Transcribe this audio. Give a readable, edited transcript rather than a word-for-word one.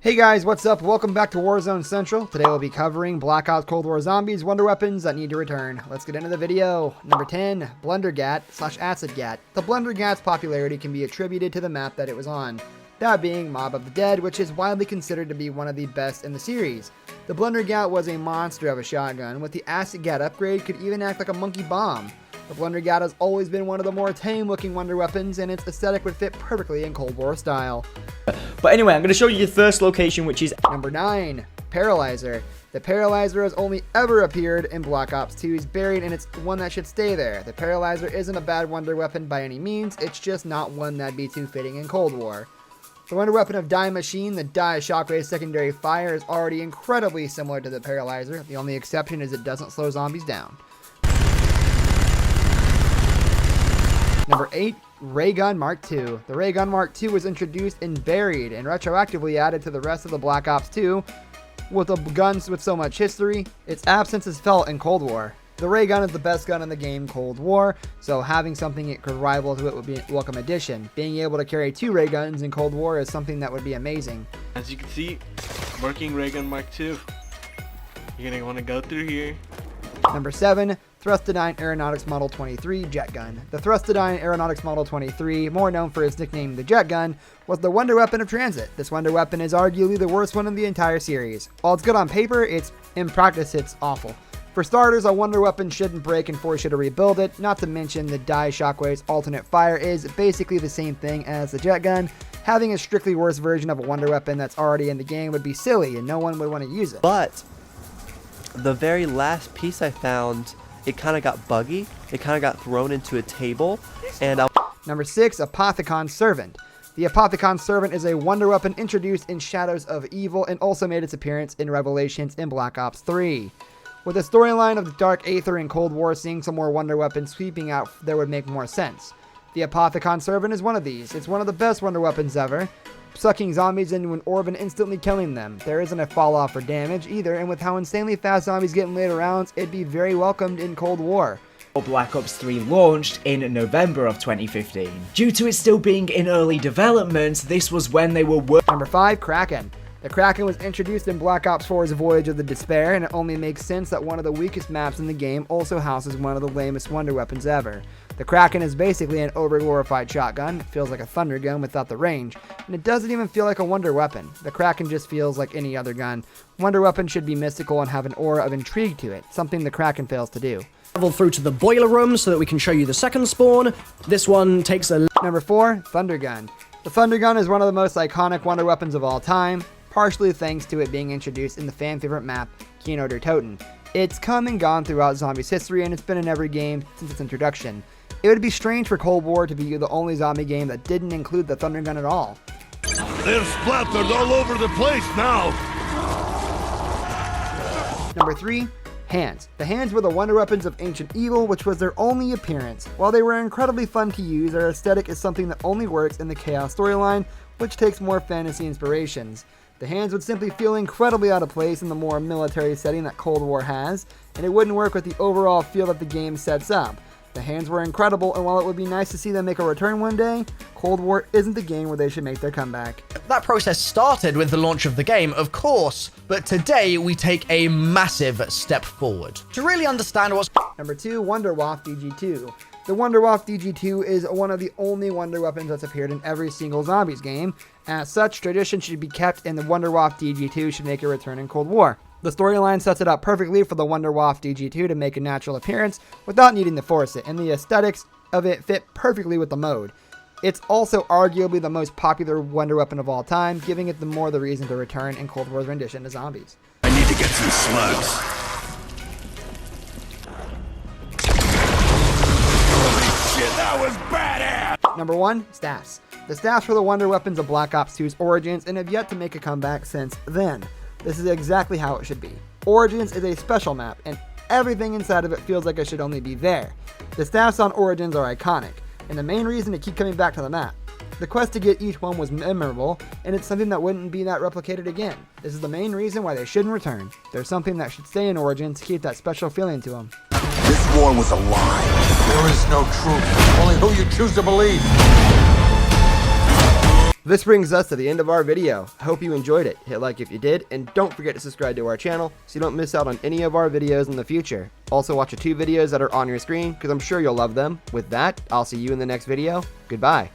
Hey guys, what's up? Welcome back to Warzone Central. Today we'll be covering Black Ops Cold War Zombies wonder weapons that need to return. Let's get into the video. Number 10, Blundergat/Acid Gat. The Blundergat's popularity can be attributed to the map that it was on, that being Mob of the Dead, which is widely considered to be one of the best in the series. The Blundergat was a monster of a shotgun. With the Acid Gat upgrade, could even act like a monkey bomb. The Blundergat has always been one of the more tame looking wonder weapons, and its aesthetic would fit perfectly in Cold War style. But anyway, I'm going to show you the first location, which is Number 9, Paralyzer. The Paralyzer has only ever appeared in Black Ops 2. He's buried, and it's one that should stay there. The Paralyzer isn't a bad wonder weapon by any means, it's just not one that'd be too fitting in Cold War. The wonder weapon of Die Machine, the Die Shockwave secondary fire, is already incredibly similar to the Paralyzer. The only exception is it doesn't slow zombies down. Number 8, Ray Gun Mark II. The Ray Gun Mark II was introduced and buried and retroactively added to the rest of the Black Ops 2. With the guns with so much history, its absence is felt in Cold War. The ray gun is the best gun in the game Cold War, so having something it could rival to it would be a welcome addition. Being able to carry 2 ray guns in Cold War is something that would be amazing. As you can see, working ray gun Mark II. You're gonna want to go through here. Number 7, Thrustodyne Aeronautics Model 23 Jet Gun. The Thrustodyne Aeronautics Model 23, more known for its nickname the Jet Gun, was the wonder weapon of transit. This wonder weapon is arguably the worst one in the entire series. While it's good on paper, in practice it's awful. For starters, a wonder weapon shouldn't break and force you to rebuild it, not to mention the Die Shockwave's alternate fire is basically the same thing as the Jet Gun. Having a strictly worse version of a wonder weapon that's already in the game would be silly and no one would want to use it. But the very last piece I found, it kind of got buggy. It kind of got thrown into a table. And Number 6, Apothicon Servant. The Apothicon Servant is a wonder weapon introduced in Shadows of Evil and also made its appearance in Revelations in Black Ops 3. With the storyline of the Dark Aether in Cold War, seeing some more wonder weapons sweeping out there would make more sense. The Apothicon Servant is one of these. It's one of the best wonder weapons ever, sucking zombies into an orb and instantly killing them. There isn't a fall off for damage either, and with how insanely fast zombies get in later rounds, it'd be very welcomed in Cold War. Black Ops 3 launched in November of 2015. Due to it still being in early development, this was when they were Number 5, Kraken. The Kraken was introduced in Black Ops 4's Voyage of the Despair, and it only makes sense that one of the weakest maps in the game also houses one of the lamest wonder weapons ever. The Kraken is basically an over-glorified shotgun. It feels like a thunder gun without the range, and it doesn't even feel like a wonder weapon. The Kraken just feels like any other gun. Wonder weapon should be mystical and have an aura of intrigue to it, something the Kraken fails to do. Travel through to the boiler room so that we can show you the second spawn. This one takes a... Number 4, Thunder Gun. The Thunder Gun is one of the most iconic wonder weapons of all time, partially thanks to it being introduced in the fan favorite map, Kino der Toten. It's come and gone throughout Zombies history, and it's been in every game since its introduction. It would be strange for Cold War to be the only zombie game that didn't include the Thunder Gun at all. They're splattered all over the place now! Number 3, Hands. The Hands were the wonder weapons of Ancient Evil, which was their only appearance. While they were incredibly fun to use, their aesthetic is something that only works in the Chaos storyline, which takes more fantasy inspirations. The Hands would simply feel incredibly out of place in the more military setting that Cold War has, and it wouldn't work with the overall feel that the game sets up. The Hands were incredible, and while it would be nice to see them make a return one day, Cold War isn't the game where they should make their comeback. That process started with the launch of the game, of course, but today we take a massive step forward. To really understand what's... Number 2, Wunderwaffe DG2. The Wunderwaffe DG2 is one of the only wonder weapons that's appeared in every single Zombies game. As such, tradition should be kept, and the Wunderwaffe DG2 should make a return in Cold War. The storyline sets it up perfectly for the Wunderwaffe DG2 to make a natural appearance without needing to force it, and the aesthetics of it fit perfectly with the mode. It's also arguably the most popular wonder weapon of all time, giving it the more the reason to return in Cold War's rendition to Zombies. I need to get some slugs. Holy shit, that was badass! Number 1, Staffs. The Staffs were the wonder weapons of Black Ops 2's Origins and have yet to make a comeback since then. This is exactly how it should be. Origins is a special map, and everything inside of it feels like it should only be there. The staffs on Origins are iconic, and the main reason to keep coming back to the map. The quest to get each one was memorable, and it's something that wouldn't be that replicated again. This is the main reason why they shouldn't return. There's something that should stay in Origins to keep that special feeling to them. This war was a lie. There is no truth, only who you choose to believe. This brings us to the end of our video. I hope you enjoyed it. Hit like if you did, and don't forget to subscribe to our channel so you don't miss out on any of our videos in the future. Also watch the 2 videos that are on your screen because I'm sure you'll love them. With that, I'll see you in the next video. Goodbye.